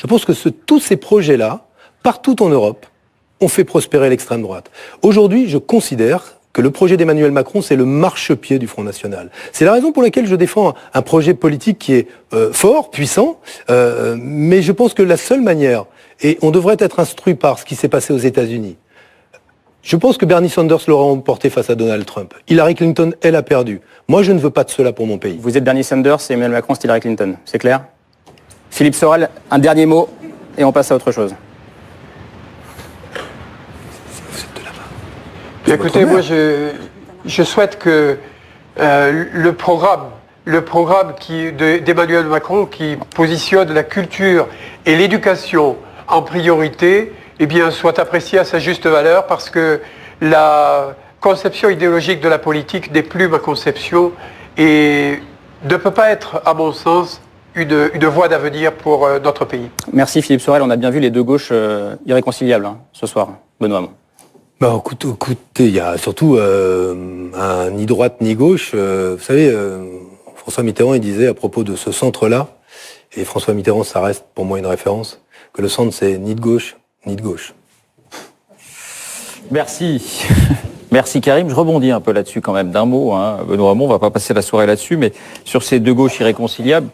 Je pense que tous ces projets-là, partout en Europe, ont fait prospérer l'extrême droite. Aujourd'hui, je considère que le projet d'Emmanuel Macron, c'est le marchepied du Front National. C'est la raison pour laquelle je défends un projet politique qui est fort, puissant, mais je pense que la seule manière, et on devrait être instruit par ce qui s'est passé aux États-Unis, je pense que Bernie Sanders l'aura emporté face à Donald Trump. Hillary Clinton, elle a perdu. Moi, je ne veux pas de cela pour mon pays. Vous êtes Bernie Sanders et Emmanuel Macron, c'est Hillary Clinton, c'est clair? Philippe Sorel, un dernier mot et on passe à autre chose. Écoutez, moi je souhaite que le programme d'Emmanuel Macron qui positionne la culture et l'éducation en priorité, eh bien, soit apprécié à sa juste valeur, parce que la conception idéologique de la politique n'est plus ma conception et ne peut pas être, à mon sens, une voie d'avenir pour notre pays. Merci Philippe Sorel, on a bien vu les deux gauches irréconciliables ce soir. Benoît Hamon. Bah, écoutez, il y a surtout ni droite ni gauche. Vous savez, François Mitterrand, il disait à propos de ce centre-là, et François Mitterrand, ça reste pour moi une référence, que le centre, c'est ni de gauche, ni de gauche. Merci. Merci Karim. Je rebondis un peu là-dessus quand même d'un mot. Benoît Hamon, on va pas passer la soirée là-dessus, mais sur ces deux gauches irréconciliables,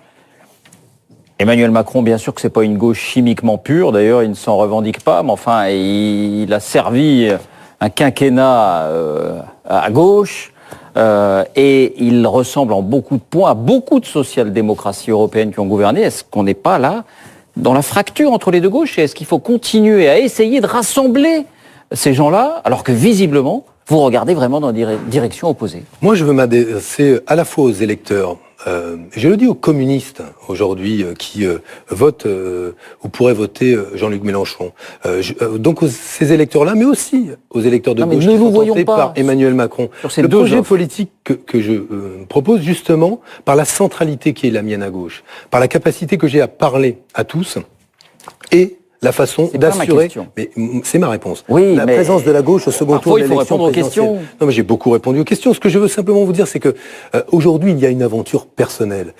Emmanuel Macron, bien sûr que c'est pas une gauche chimiquement pure, d'ailleurs il ne s'en revendique pas, mais enfin il a servi un quinquennat à gauche et il ressemble en beaucoup de points à beaucoup de social-démocraties européennes qui ont gouverné. Est-ce qu'on n'est pas là dans la fracture entre les deux gauches et est-ce qu'il faut continuer à essayer de rassembler ces gens-là alors que visiblement vous regardez vraiment dans des directions opposées? Moi je veux m'adresser à la fois aux électeurs, je le dis aux communistes aujourd'hui qui votent ou pourraient voter Jean-Luc Mélenchon. Donc ces électeurs-là, mais aussi aux électeurs de gauche qui sont tentés par Emmanuel Macron. Le projet politique que je propose justement par la centralité qui est la mienne à gauche, par la capacité que j'ai à parler à tous et la façon d'assurer, mais c'est ma réponse, la présence de la gauche au second tour de l'élection présidentielle. Non, mais j'ai beaucoup répondu aux questions. Ce que je veux simplement vous dire, c'est que aujourd'hui, il y a une aventure personnelle.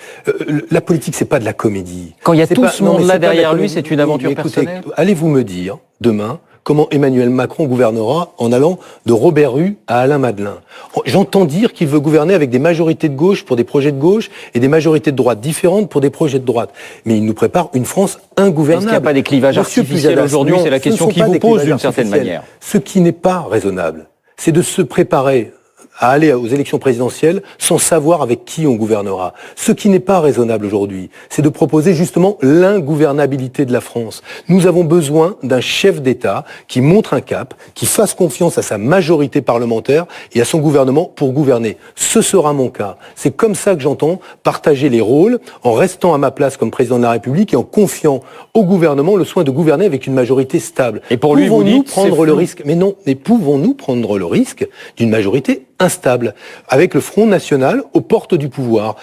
La politique, c'est pas de la comédie. Quand il y a tout ce monde-là derrière lui, c'est une aventure personnelle. Allez-vous me dire demain comment Emmanuel Macron gouvernera en allant de Robert Rue à Alain Madelin? J'entends dire qu'il veut gouverner avec des majorités de gauche pour des projets de gauche et des majorités de droite différentes pour des projets de droite. Mais il nous prépare une France ingouvernable. Est-ce qu'il n'y a pas des clivages artificiels aujourd'hui? C'est la question qui vous pose d'une certaine manière. Ce qui n'est pas raisonnable, c'est de se préparer à aller aux élections présidentielles sans savoir avec qui on gouvernera. Ce qui n'est pas raisonnable aujourd'hui, c'est de proposer justement l'ingouvernabilité de la France. Nous avons besoin d'un chef d'État qui montre un cap, qui fasse confiance à sa majorité parlementaire et à son gouvernement pour gouverner. Ce sera mon cas. C'est comme ça que j'entends partager les rôles, en restant à ma place comme président de la République et en confiant au gouvernement le soin de gouverner avec une majorité stable. Et pour lui, vous dites, prendre le risque? Mais non, mais pouvons-nous prendre le risque d'une majorité instable, avec le Front National aux portes du pouvoir?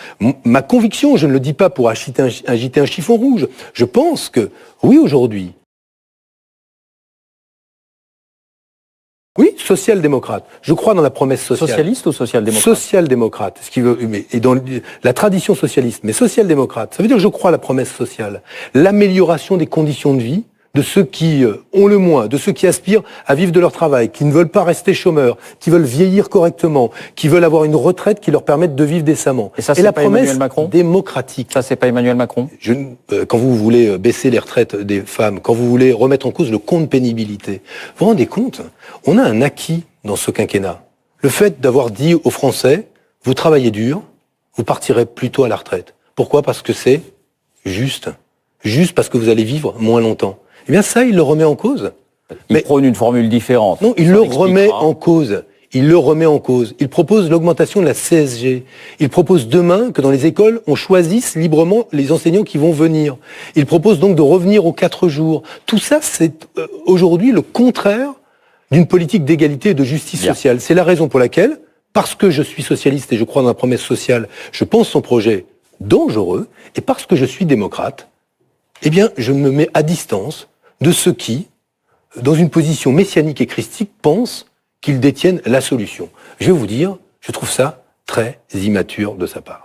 Ma conviction, je ne le dis pas pour agiter un chiffon rouge, je pense que, oui, aujourd'hui, oui, social-démocrate. Je crois dans la promesse sociale. Socialiste ou social-démocrate? Social-démocrate. Ce qui veut, et dans la tradition socialiste, mais social-démocrate. Ça veut dire que je crois à la promesse sociale. L'amélioration des conditions de vie de ceux qui ont le moins, de ceux qui aspirent à vivre de leur travail, qui ne veulent pas rester chômeurs, qui veulent vieillir correctement, qui veulent avoir une retraite qui leur permette de vivre décemment. Et ça, c'est la pas promesse Emmanuel Macron démocratique. Ça, c'est pas Emmanuel Macron? Quand vous voulez baisser les retraites des femmes, quand vous voulez remettre en cause le compte pénibilité, vous vous rendez compte? On a un acquis dans ce quinquennat. Le fait d'avoir dit aux Français, vous travaillez dur, vous partirez plus tôt à la retraite. Pourquoi? Parce que c'est juste. Juste parce que vous allez vivre moins longtemps. Eh bien ça, il le remet en cause. Il prône une formule différente. Non, il le remet en cause. Il le remet en cause. Il propose l'augmentation de la CSG. Il propose demain que dans les écoles, on choisisse librement les enseignants qui vont venir. Il propose donc de revenir aux 4 jours. Tout ça, c'est aujourd'hui le contraire d'une politique d'égalité et de justice sociale. C'est la raison pour laquelle, parce que je suis socialiste et je crois dans la promesse sociale, je pense son projet dangereux, et parce que je suis démocrate, eh bien, je me mets à distance de ceux qui, dans une position messianique et christique, pensent qu'ils détiennent la solution. Je vais vous dire, je trouve ça très immature de sa part.